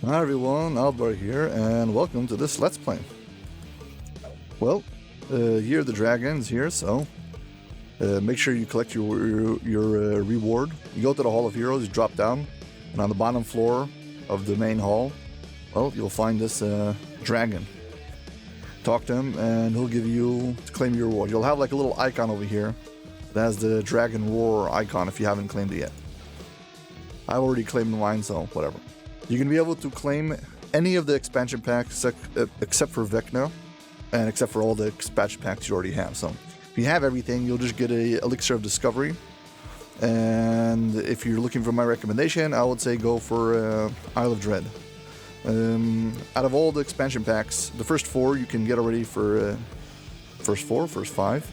Hi everyone, Aldbar here, and welcome to this Let's Play. Well, Year of the Dragon's here, so make sure you collect your reward. You go to the Hall of Heroes, you drop down, and on the bottom floor of the main hall, well, you'll find this dragon. Talk to him, and he'll give you to claim your reward. You'll have like a little icon over here that has the Dragon Roar icon if you haven't claimed it yet. I already claimed mine, so whatever. You're going to be able to claim any of the expansion packs except for Vecna, and except for all the expansion packs you already have. So if you have everything, you'll just get a Elixir of Discovery. And if you're looking for my recommendation, I would say go for Isle of Dread. Out of all the expansion packs, the first four you can get already for first five.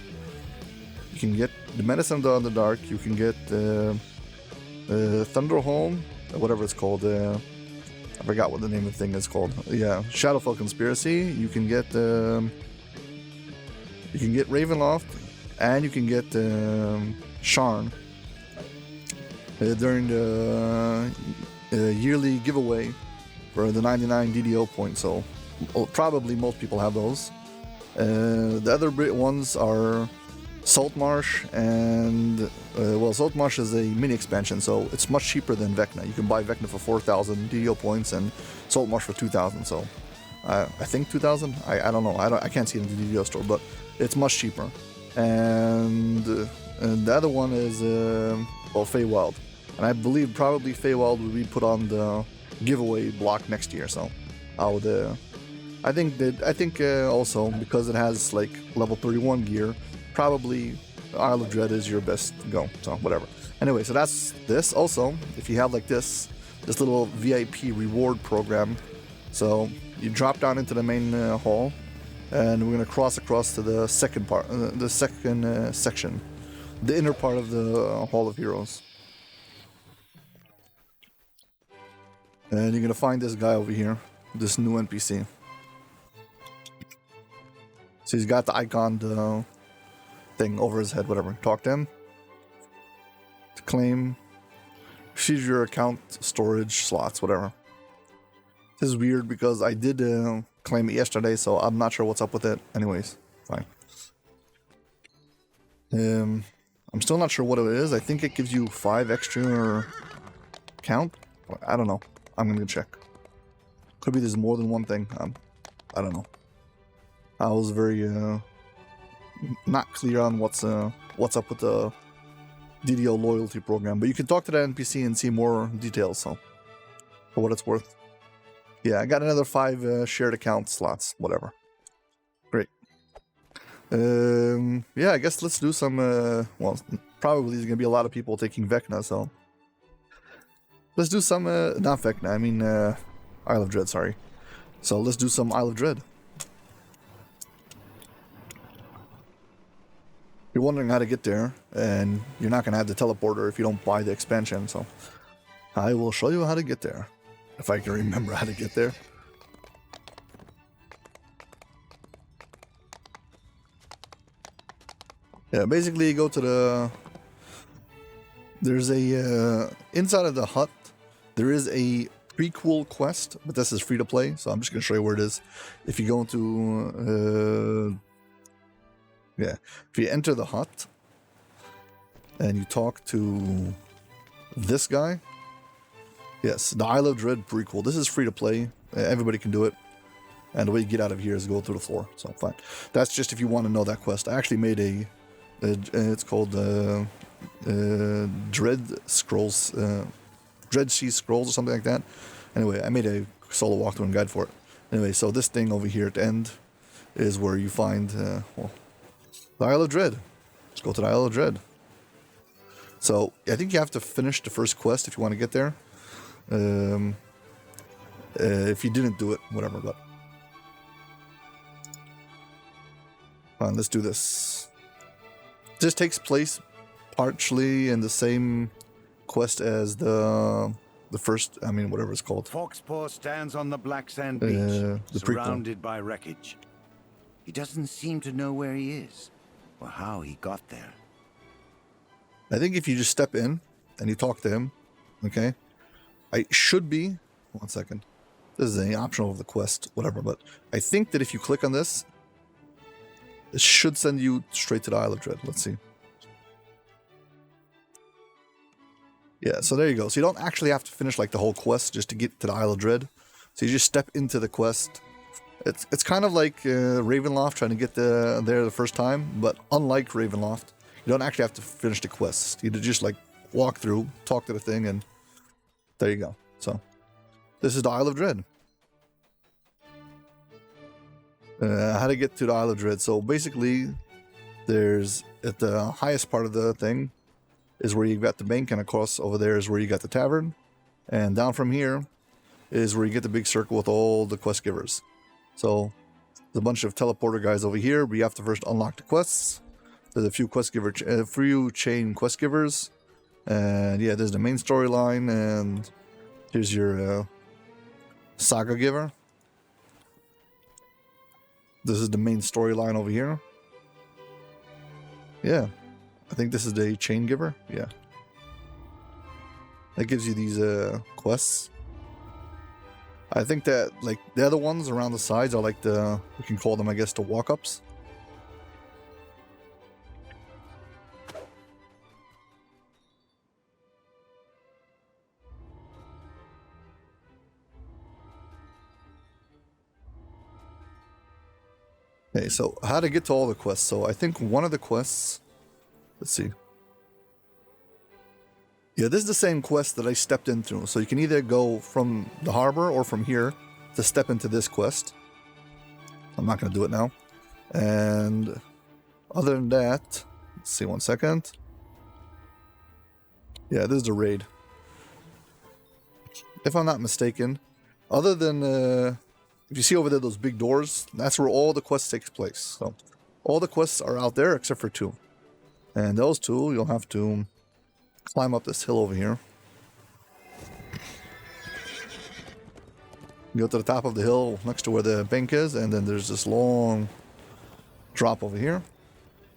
You can get the Medicine of the Dark. You can get Thunderholm, whatever it's called. I forgot what the name of the thing is called. Yeah, Shadowfell Conspiracy. You can get Ravenloft, and you can get Sharn during the yearly giveaway for the 99 DDO points. So probably most people have those. The other ones are Saltmarsh, and Saltmarsh is a mini expansion, so it's much cheaper than Vecna. You can buy Vecna for 4,000 DDO points and Saltmarsh for 2,000. So I think 2,000. I don't know. I can't see it in the DDO store, but it's much cheaper. And the other one is Feywild, and I believe probably Feywild will be put on the giveaway block next year. So I think also because it has like level 31 gear. Probably Isle of Dread is your best go, so whatever. Anyway, so that's this. Also, if you have like this little VIP reward program, so you drop down into the main hall, and we're gonna cross across to the second part, the second section, the inner part of the Hall of Heroes, and you're gonna find this guy over here, this new NPC. So he's got the icon. Thing over his head, whatever. Talk to him to claim, receive your account storage slots, whatever. This is weird because I did claim it yesterday, so I'm not sure what's up with it. Anyways, fine. I'm still not sure what it is. I think it gives you 5 extra count. I don't know. I'm gonna check. Could be there's more than one thing. I don't know. I was very not clear on what's up with the DDO loyalty program, but you can talk to that NPC and see more details. So, for what it's worth, yeah, I got another 5 shared account slots. Whatever, great. Yeah, I guess let's do some. Well, probably there's gonna be a lot of people taking Vecna, so let's do some. Not Vecna, I mean Isle of Dread. Sorry. So let's do some Isle of Dread. You're wondering how to get there, and you're not going to have the teleporter if you don't buy the expansion, so I will show you how to get there, if I can remember how to get there. Yeah, basically you go to the... There's a... inside of the hut, there is a prequel quest, but this is free to play, so I'm just going to show you where it is. If you go into... Yeah, if you enter the hut and you talk to this guy, yes, the Isle of Dread prequel. This is free to play. Everybody can do it. And the way you get out of here is go through the floor. So fine. That's just if you want to know that quest. I actually made it's called Dread Scrolls, Dread Sea Scrolls or something like that. Anyway, I made a solo walkthrough and guide for it. Anyway, so this thing over here at the end is where you find, the Isle of Dread. Let's go to the Isle of Dread. So, I think you have to finish the first quest if you want to get there. If you didn't do it, whatever, but... Fine, let's do this. This takes place partially in the same quest as the first, I mean, whatever it's called. Foxpaw stands on the black sand beach, surrounded by wreckage. He doesn't seem to know where he is. Or how he got there. I think if you just step in and you talk to him, okay, I should be, 1 second, This is an optional of the quest, whatever, but I think that if you click on this, it should send you straight to the Isle of Dread. Let's see. Yeah, so there you go. So you don't actually have to finish like the whole quest just to get to the Isle of Dread. So you just step into the quest. It's kind of like Ravenloft trying to get there the first time, but unlike Ravenloft, you don't actually have to finish the quest. You just like walk through, talk to the thing, and there you go. So this is the Isle of Dread. How to get to the Isle of Dread. So basically, there's at the highest part of the thing is where you got the bank, and across over there is where you got the tavern, and down from here is where you get the big circle with all the quest givers. So there's a bunch of teleporter guys over here, but you have to first unlock the quests. There's a few few chain quest givers, and yeah, there's the main storyline, and here's your saga giver. This is the main storyline over here. Yeah, I think this is the chain giver. Yeah, that gives you these quests. I think that like the other ones around the sides are like the, we can call them, I guess, the walk-ups. Okay, so how to get to all the quests. So I think one of the quests, let's see. Yeah, this is the same quest that I stepped into. So you can either go from the harbor or from here to step into this quest. I'm not going to do it now. And other than that, let's see, 1 second. Yeah, this is the raid. If I'm not mistaken, other than, if you see over there those big doors, that's where all the quests takes place. So all the quests are out there except for 2. And those 2, you'll have to climb up this hill over here. You go to the top of the hill next to where the bank is, and then there's this long drop over here.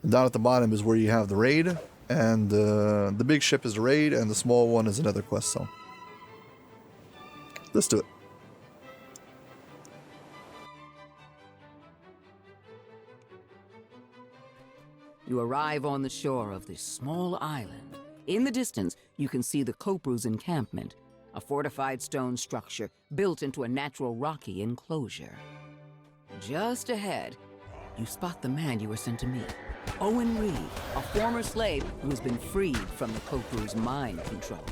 And down at the bottom is where you have the raid, and the big ship is the raid, and the small one is another quest. So let's do it. You arrive on the shore of this small island. In the distance, you can see the Kopru's encampment, a fortified stone structure built into a natural rocky enclosure. Just ahead, you spot the man you were sent to meet, Owen Reed, a former slave who has been freed from the Kopru's mind control.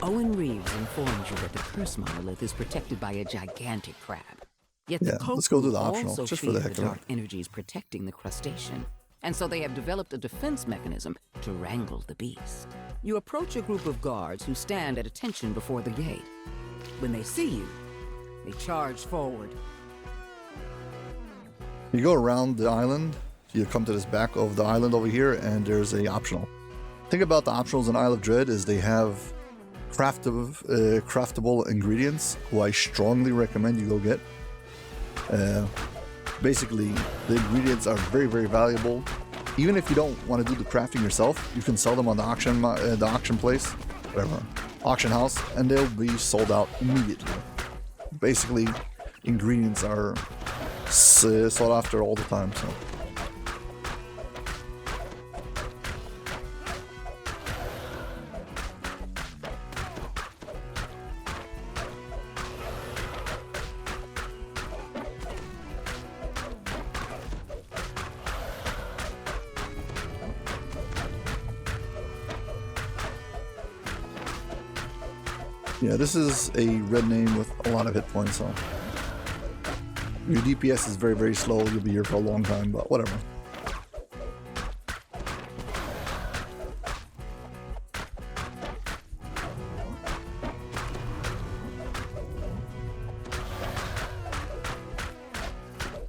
Owen Reeves informs you that the curse monolith is protected by a gigantic crab. Yet the let's go do the Kopru optional, also just for fear the the heck of dark it. energies protecting the crustacean. And so they have developed a defense mechanism to wrangle the beast. You approach a group of guards who stand at attention before the gate. When they see you, they charge forward. You go around the island, you come to this back of the island over here, and there's a optional. Thing about the optionals in Isle of Dread is they have craftable ingredients, who I strongly recommend you go get. Basically, the ingredients are very, very valuable. Even if you don't want to do the crafting yourself, you can sell them on the auction place, whatever, auction house, and they'll be sold out immediately. Basically, ingredients are sought after all the time. So. Yeah, this is a red name with a lot of hit points, so your DPS is very, very slow. You'll be here for a long time, but whatever.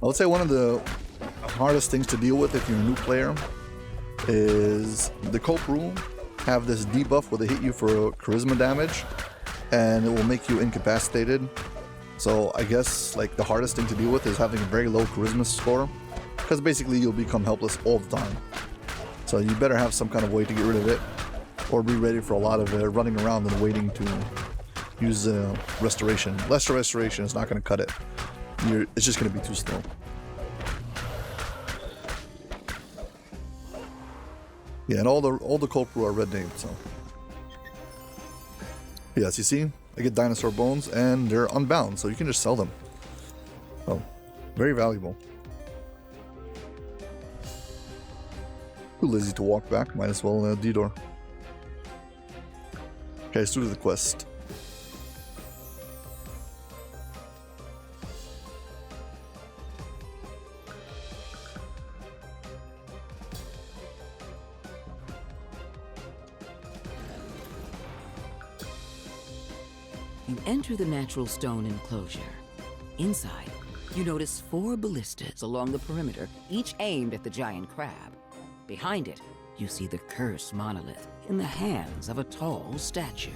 I would say one of the hardest things to deal with if you're a new player is the Kopru have this debuff where they hit you for charisma damage, and it will make you incapacitated. So I guess like the hardest thing to deal with is having a very low charisma score, because basically you'll become helpless all the time. So you better have some kind of way to get rid of it, or be ready for a lot of running around and waiting to use restoration. Lesser restoration is not going to cut it. It's just going to be too slow. Yeah, and all the Culpru are red named, so. Yes, you see, I get dinosaur bones and they're unbound, so you can just sell them. Oh, very valuable. Too lazy to walk back, might as well DDO. Okay, let's do the quest. You enter the natural stone enclosure. Inside, you notice 4 ballistas along the perimeter, each aimed at the giant crab. Behind it, you see the cursed monolith in the hands of a tall statue.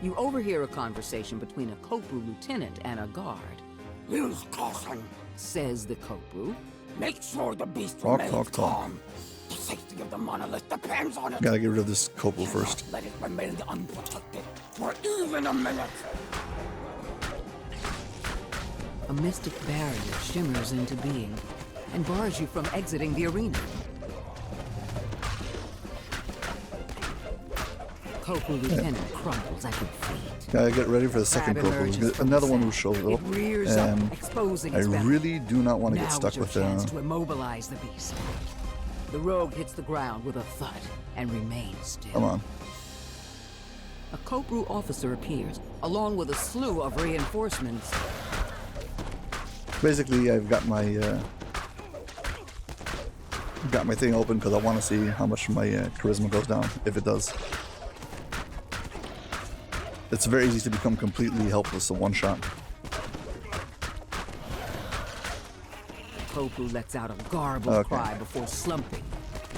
You overhear a conversation between a Culpru lieutenant and a guard. Use caution, Says the Culpru. make sure the beast Talk, remains talk, talk. calm. The safety of the monolith depends on it. Gotta get rid of this Culpru first. Let it remain unprotected for even a minute. A mystic barrier shimmers into being and bars you from exiting the arena. Culpru lieutenant crumbles at your feet. Gotta get ready for the second Crab emerges Culpru. from Another the one who sand. shows It up. rears up, And exposing I its belly. really do not want to Now get is stuck your with chance to immobilize the beast. The rogue hits the ground with a thud and remains still. Come on. A Culpru officer appears, along with a slew of reinforcements. Basically, I've got my thing open because I want to see how much my charisma goes down, if it does. It's very easy to become completely helpless in one shot. Culpru lets out a garbled Okay. cry before slumping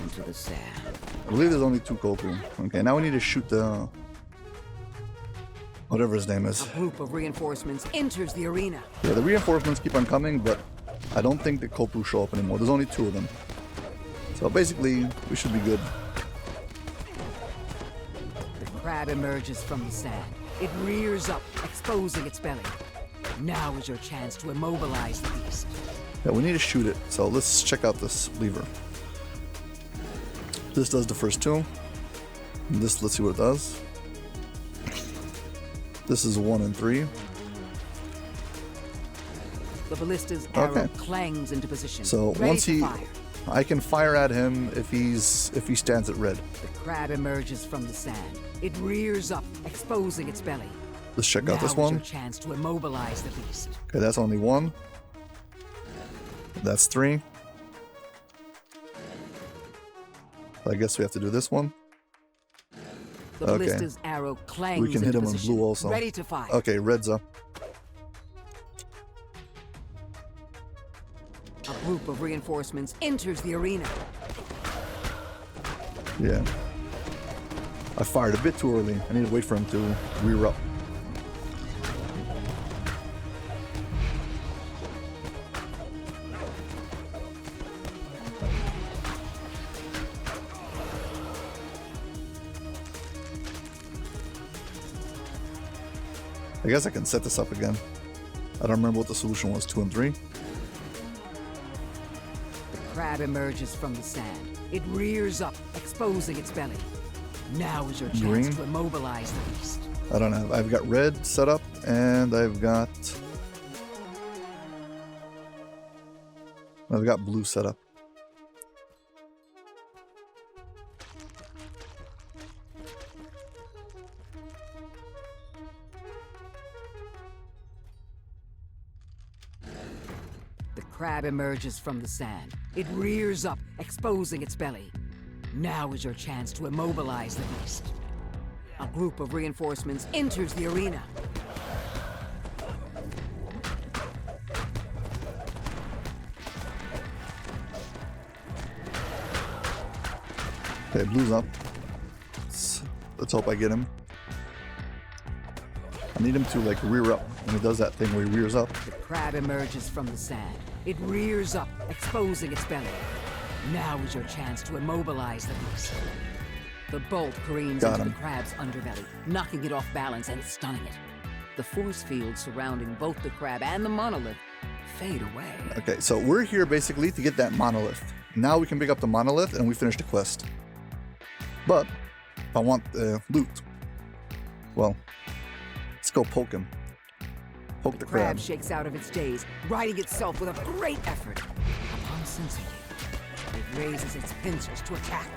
into the sand. I believe there's only 2 Culpru. Okay, now we need to shoot the... whatever his name is. A group of reinforcements enters the arena. Yeah, the reinforcements keep on coming, but I don't think the Culpru show up anymore. There's only 2 of them. So basically, we should be good. The crab emerges from the sand. It rears up, exposing its belly. Now is your chance to immobilize the beast. Yeah, we need to shoot it. So let's check out this lever. This does the first 2. And this, let's see what it does. This is 1 and 3. The ballista's arrow Okay. clangs into position. So ready once to he, fire. I can fire at him if he stands at red. The crab emerges from the sand. It rears up, exposing its belly. Let's check out Now this is your one. chance to immobilize the beast. Okay, that's only 1. That's 3. I guess we have to do this one. The Okay. ballista's arrow clangs We can hit into him in position. blue also. Ready to fire. Okay, red's up. A group of reinforcements enters the arena. Yeah. I fired a bit too early. I need to wait for him to rear up. I guess I can set this up again. I don't remember what the solution was, 2 and 3. The crab emerges from the sand. It rears up, exposing its belly. Now is your chance Green. to immobilize the beast. I don't know. I've got red set up and I've got blue set up. The crab emerges from the sand. It rears up, exposing its belly. Now is your chance to immobilize the beast. A group of reinforcements enters the arena. Okay, blue's up. Let's hope I get him. I need him to like rear up when he does that thing where he rears up. The crab emerges from the sand. It rears up, exposing its belly. Now is your chance to immobilize the beast. The bolt careens Got into him. the crab's underbelly, knocking it off balance and stunning it. The force fields surrounding both the crab and the monolith fade away. Okay, so we're here basically to get that monolith. Now we can pick up the monolith and we finish the quest. But if I want loot, well, let's go poke him. Poke the crab. Crab shakes out of its daze, righting itself with a great effort. Upon sensing you, it raises its pincers to attack.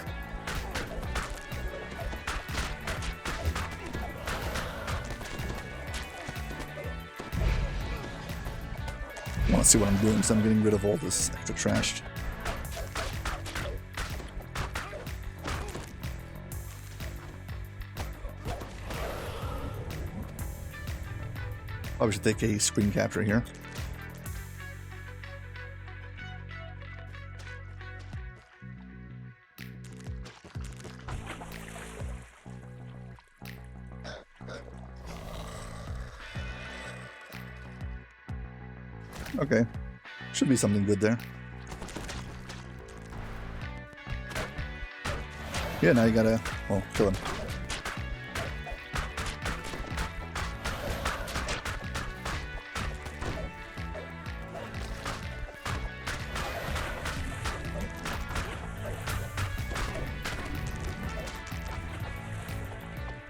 I want to see what I'm doing, so I'm getting rid of all this extra trash. Probably should take a screen capture here. Okay, should be something good there. Yeah, now you gotta, well, kill him.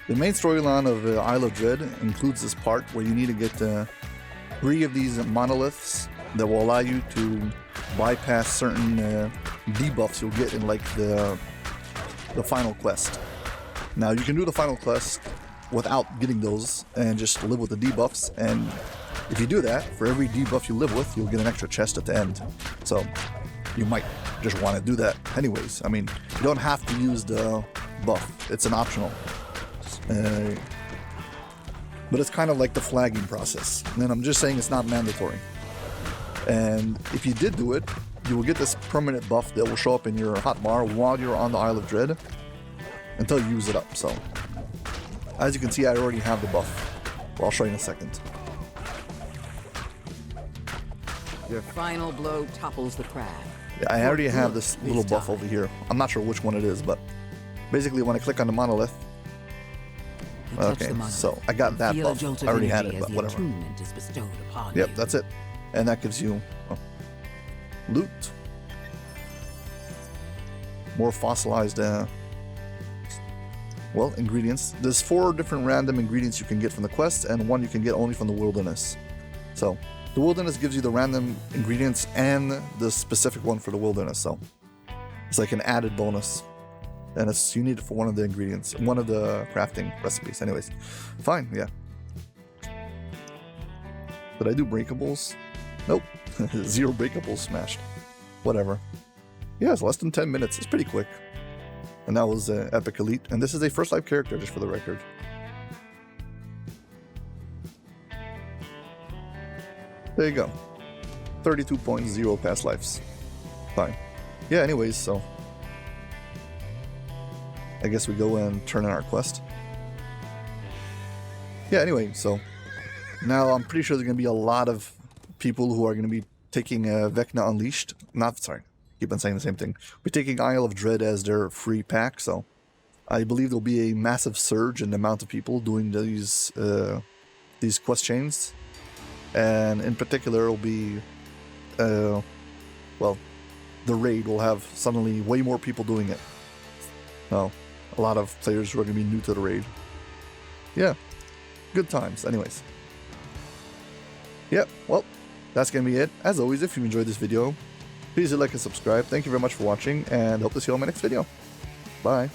The main storyline of Isle of Dread includes this part where you need to get 3 of these monoliths that will allow you to bypass certain debuffs you'll get in like the final quest. Now you can do the final quest without getting those and just live with the debuffs, and if you do that, for every debuff you live with, you'll get an extra chest at the end. So you might just want to do that anyways. I mean, you don't have to use the buff, it's an optional. But it's kind of like the flagging process, and I'm just saying it's not mandatory. And if you did do it, you will get this permanent buff that will show up in your hotbar while you're on the Isle of Dread until you use it up. So as you can see, I already have the buff. Well, I'll show you in a second. Your final blow topples the crab. Yeah, I already have this little buff over here. I'm not sure which one it is, but basically when I click on the monolith, okay, so I got that buff. I already had it, but whatever. Yep, that's it. And that gives you loot. More fossilized, well, ingredients. There's 4 different random ingredients you can get from the quest, and 1 you can get only from the wilderness. So the wilderness gives you the random ingredients and the specific one for the wilderness. So it's like an added bonus. And you need it for one of the ingredients, one of the crafting recipes. Anyways, fine, yeah. Did I do breakables? Nope. 0 breakables smashed. Whatever. Yeah, it's less than 10 minutes. It's pretty quick. And that was Epic Elite. And this is a first life character, just for the record. There you go. 32.0 past lives. Fine. Yeah, anyways, so I guess we go and turn in our quest. Yeah, anyway, so now I'm pretty sure there's going to be a lot of people who are going to be taking Vecna Unleashed. Keep on saying the same thing. We're taking Isle of Dread as their free pack, so I believe there'll be a massive surge in the amount of people doing these quest chains. And in particular, it'll be, well, the raid will have suddenly way more people doing it. Well, a lot of players who are going to be new to the raid. Yeah, good times. Anyways. Yep, well, that's going to be it. As always, if you enjoyed this video, please hit like and subscribe. Thank you very much for watching, and hope to see you on my next video. Bye.